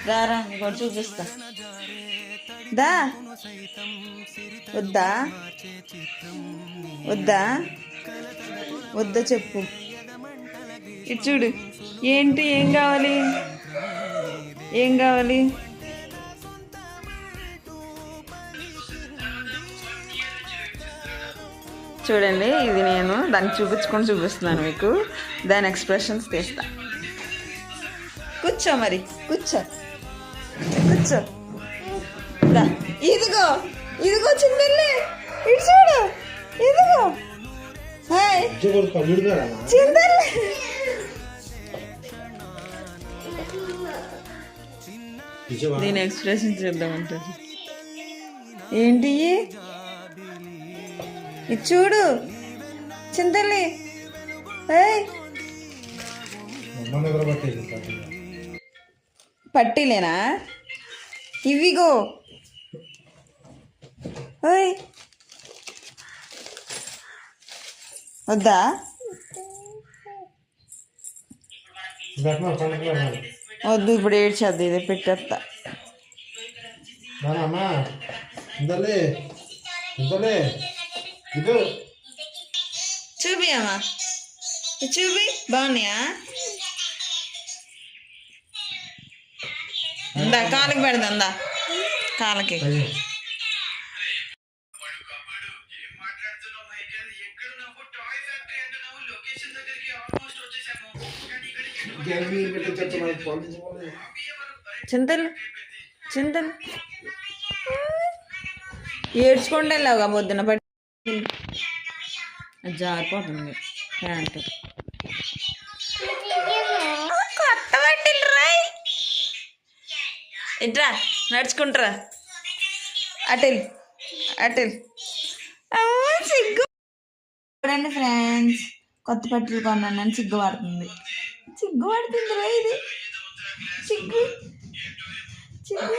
రారా ఇంకోటి చూపిస్తా. దా వద్దా వద్దా వద్దా చెప్పు. ఇటు చూడు. ఏంటి? ఏం కావాలి? ఏం కావాలి? చూడండి, ఇది నేను దాన్ని చూపిస్తున్నాను మీకు. దాని ఎక్స్ప్రెషన్స్ తీస్తా. కూర్చో మరి, కూర్చో కూర్చో. ఇదిగో ఇదిగో చిందల్లి, ఇటు చూడు. ఇదిగో హాయ్ చిందల్లి. దీని ఎక్స్ప్రెషన్ చూద్దామంటారు. ఏంటి? ఇది చూడు చింతల్లి. పట్టీలేనా? ఇవిగో. వద్దా? వద్దు, ఇప్పుడు ఏడ్చేద్ది. ఇది పెట్టేస్తా. చూపి అమ్మా, చూపి. బాగున్నాయా? అందా కాళ్ళకి పెడదా, కాళ్ళకి. చింతలు చింతలు ఏడ్చుకుంటే వెళ్ళావుగా పొద్దున పడి. జారిపోతుంది ప్యాంటు. కొత్త బట్టలు రాయ్. ఇట్రా నడుచుకుంటారా. అటెల్ అటెల్. సిగ్గు. చూడండి ఫ్రెండ్స్, కొత్త బట్టలు కొన్నాను. సిగ్గుపడుతుంది. సిగ్గుపడుతుంది రా. ఇది సిగ్గు సిగ్గు.